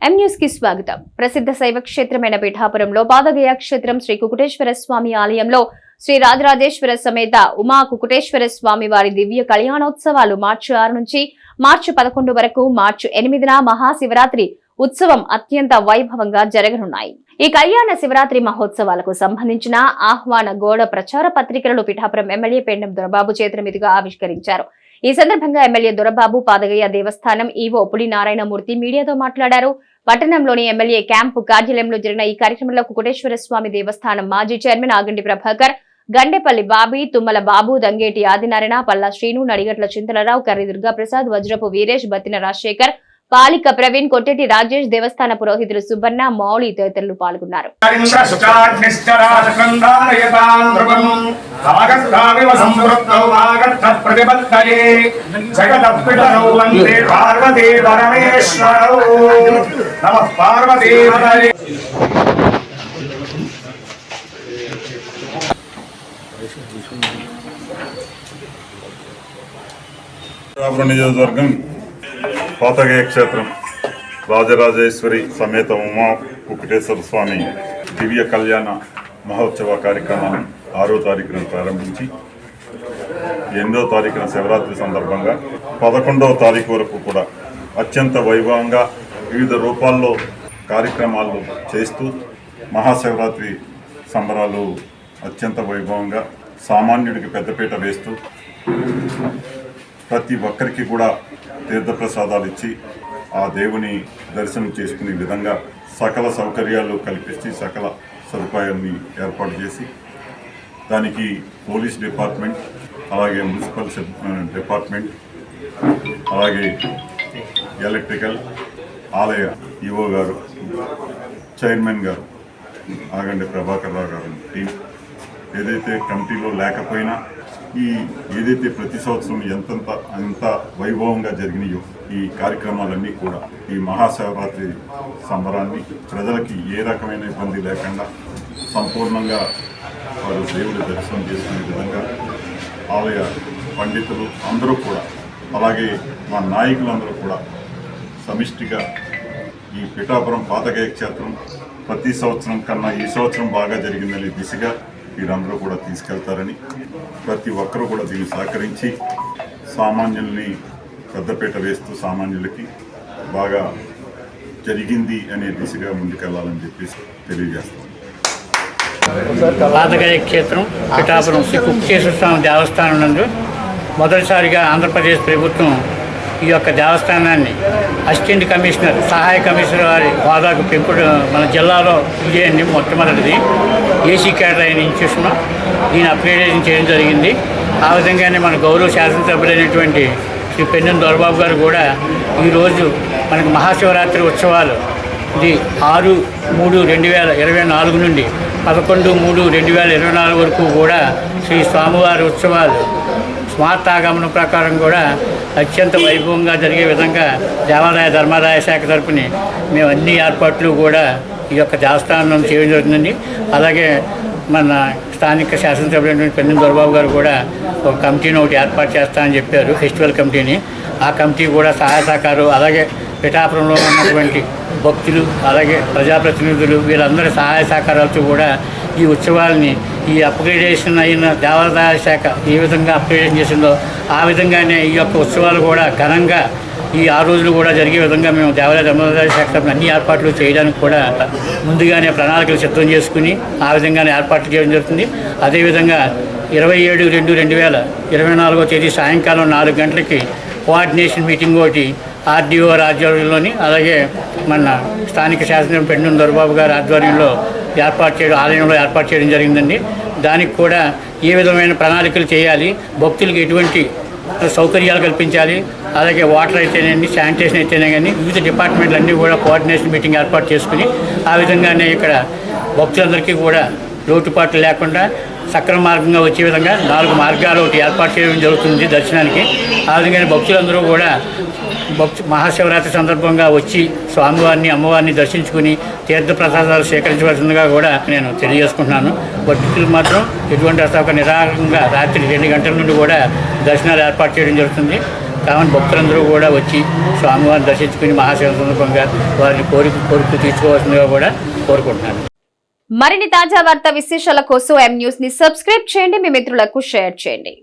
M news కి స్వాగతం. ప్రసిద్ధ శైవ క్షేత్రమైన పిఠాపురంలో పాదగయ క్షేత్రం శ్రీ కుకుటేశ్వర స్వామి ఆలయంలో శ్రీ రాజరాజేశ్వర సమేత ఉమా కుకుటేశ్వర స్వామి వారి దివ్య కళ్యాణోత్సవాలు మార్చి 6 నుంచి మార్చి 11 వరకు, మార్చి 8న మహాశివరాత్రి ఉత్సవం అత్యంత వైభవంగా జరగనున్నాయి. ఈ కళ్యాణ శివరాత్రి మహోత్సవాలకు సంబంధించిన ఆహ్వాన గోడ ప్రచార పత్రికలను పిఠాపురం ఎమ్మెల్యే పెండం దొరబాబు చేతుల మీదుగా ఆవిష్కరించారు. ఈ సందర్భంగా ఎమ్మెల్యే దొరబాబు పాదగయ దేవస్థానం ఈవో పులి నారాయణమూర్తి మీడియాతో మాట్లాడారు. పట్టణంలోని ఎమ్మెల్యే క్యాంపు కార్యాలయంలో జరిగిన ఈ కార్యక్రమంలో కుకుటేశ్వర స్వామి దేవస్థానం మాజీ చైర్మన్ ఆగండి ప్రభాకర్, గండేపల్లి బాబీ, తుమ్మల బాబు, దంగేటి ఆదినారాయణ, పల్లా శ్రీను, నడిగట్ల చింతలరావు, కర్రి దుర్గాప్రసాద్, వజ్రపు వీరేష్, బత్తిన రాజశేఖర్, పాలిక ప్రవీణ్, కొట్టెటి రాజేష్, దేవస్థాన పురోహితులు సుబ్బన్న, మౌళి తదితరులు పాల్గొన్నారు. నియోజకవర్గం పాతగయ క్షేత్రం రాజరాజేశ్వరి సమేత ఉమా కుకుటేశ్వర స్వామి దివ్య కళ్యాణ మహోత్సవ కార్యక్రమాన్ని 6వ తారీఖున ప్రారంభించి 8వ తారీఖున శివరాత్రి సందర్భంగా 11వ తారీఖు వరకు కూడా అత్యంత వైభవంగా వివిధ రూపాల్లో కార్యక్రమాలు చేస్తూ మహాశివరాత్రి సంబరాలు అత్యంత వైభవంగా సామాన్యుడికి పెద్దపీట వేస్తూ ప్రతి ఒక్కరికి కూడా తీర్థప్రసాదాలు ఇచ్చి ఆ దేవుని దర్శనం చేసుకునే విధంగా సకల సౌకర్యాలు కల్పించి సకల సదుపాయాన్ని ఏర్పాటు చేసి దానికి పోలీస్ డిపార్ట్మెంట్, అలాగే మున్సిపల్ డిపార్ట్మెంట్, అలాగే ఎలక్ట్రికల్, ఆలయ ఈవో గారు, చైర్మన్ గారు ఆగండి ప్రభాకర్ రావు గారు టీం ఏదైతే కమిటీలో లేకపోయినా ఏదైతే ప్రతి సంవత్సరం ఎంత వైభవంగా జరిగినాయో ఈ కార్యక్రమాలన్నీ కూడా ఈ మహాశివరాత్రి సంబరాన్ని ప్రజలకి ఏ రకమైన ఇబ్బంది లేకుండా సంపూర్ణంగా వారు దేవుడి దర్శనం చేసుకునే విధంగా ఆలయ పండితులు అందరూ కూడా, అలాగే మా నాయకులందరూ కూడా సమిష్టిగా ఈ పిఠాపురం పాతగయ క్షేత్రం ప్రతి సంవత్సరం కన్నా ఈ సంవత్సరం బాగా జరిగిందనే దిశగా వీరందరూ కూడా తీసుకెళ్తారని, ప్రతి ఒక్కరూ కూడా దీన్ని సహకరించి సామాన్యుల్ని పెద్దపీట వేస్తూ సామాన్యులకి బాగా జరిగింది అనే దిశగా ముందుకెళ్లాలని చెప్పేసి తెలియజేస్తాం. పాతగయ క్షేత్రం పిఠాపురం శ్రీ కుకుటేశ్వర స్వామి దేవస్థానం నందు మొదటిసారిగా ఆంధ్రప్రదేశ్ ప్రభుత్వం ఈ యొక్క దేవస్థానాన్ని అసిస్టెంట్ కమిషనర్, సహాయ కమిషనర్ వారి హోదాకు పెంపుడు మన జిల్లాలో ఇదే అండి మొట్టమొదటిది ఏసీ కేటర్ అయిన ఇన్స్టిట్యూషన్. దీన్ని అప్గ్రేడేషన్ చేయడం జరిగింది. ఆ విధంగానే మన గౌరవ శాసనసభ్యులైనటువంటి శ్రీ పెండం దొరబాబు గారు కూడా ఈరోజు మనకు మహాశివరాత్రి ఉత్సవాలు ఇది 6/3/2024 నుండి 11/3/2024 వరకు కూడా శ్రీ స్వామివారి ఉత్సవాలు స్మార్ట్ ఆగమనం ప్రకారం కూడా అత్యంత వైభవంగా జరిగే విధంగా దేవాదాయ ధర్మాదాయ శాఖ తరపుని మేము అన్ని ఏర్పాట్లు కూడా ఈ యొక్క దేవస్థానం చేయడం జరుగుతుందండి. అలాగే మన స్థానిక శాసనసభ్యులైనటువంటి పెండం దొరబాబు గారు కూడా ఒక కమిటీని ఒకటి ఏర్పాటు చేస్తామని చెప్పారు, ఫెస్టివల్ కమిటీని. ఆ కమిటీ కూడా సహాయ సహకారం, అలాగే పిఠాపురంలో ఉన్నటువంటి భక్తులు, అలాగే ప్రజాప్రతినిధులు వీళ్ళందరి సహాయ సహకారాలతో కూడా ఈ ఉత్సవాల్ని ఈ అప్గ్రేడేషన్ అయిన దేవాదాయ శాఖ ఏ విధంగా అప్గ్రేడేషన్ చేసిందో ఆ విధంగానే ఈ యొక్క ఉత్సవాలు కూడా ఘనంగా ఈ 6 రోజులు కూడా జరిగే విధంగా మేము దేవాదాయ ధర్మాదాయ శాఖ తరపున అన్ని ఏర్పాట్లు చేయడానికి కూడా ముందుగానే ప్రణాళికలు సిద్ధం చేసుకుని ఆ విధంగానే ఏర్పాట్లు చేయడం జరుగుతుంది. అదేవిధంగా 27/2/2024 తేదీ సాయంకాలం 4 గంటలకి కోఆర్డినేషన్ మీటింగ్ ఒకటి ఆర్డీఓ ఆధ్వర్యంలోని, అలాగే మన స్థానిక శాసనసభ్యులు పెండం దొరబాబు గారి ఆధ్వర్యంలో ఆలయంలో ఏర్పాటు చేయడం జరిగిందండి. దానికి కూడా ఏ విధమైన ప్రణాళికలు చేయాలి, భక్తులకు ఎటువంటి సౌకర్యాలు కల్పించాలి, అలాగే వాటర్ అయితేనేండి, శానిటేషన్ అయితేనే కానీ వివిధ డిపార్ట్మెంట్లు అన్నీ కూడా కోఆర్డినేషన్ మీటింగ్ ఏర్పాటు చేసుకుని ఆ విధంగానే ఇక్కడ భక్తులందరికీ కూడా లోటుపాట్లు లేకుండా సక్రమ మార్గంగా వచ్చే విధంగా 4 మార్గాలు ఒకటి ఏర్పాటు చేయడం జరుగుతుంది దర్శనానికి. ఆ విధంగానే భక్తులందరూ కూడా మహాశివరాత్రి సందర్భంగా వచ్చి స్వామివారిని, అమ్మవారిని దర్శించుకుని తీర్థప్రసాదాలు సేకరించవలసిందిగా కూడా నేను తెలియజేసుకుంటున్నాను. భక్తులు మాత్రం ఎటువంటి అసౌక నిరాకంగా రాత్రి 2 గంటల నుండి కూడా దర్శనాలు ఏర్పాటు చేయడం జరుగుతుంది. కావున భక్తులందరూ కూడా వచ్చి స్వామివారిని దర్శించుకుని మహాశివ సందర్భంగా వారిని కోరిక తీర్చుకోవాల్సిందిగా కూడా కోరుకుంటున్నాను. మరిన్ని తాజా వార్తా విశేషాల కోసం M News ని సబ్స్క్రైబ్ చేయండి, మీ మిత్రులకు షేర్ చేయండి.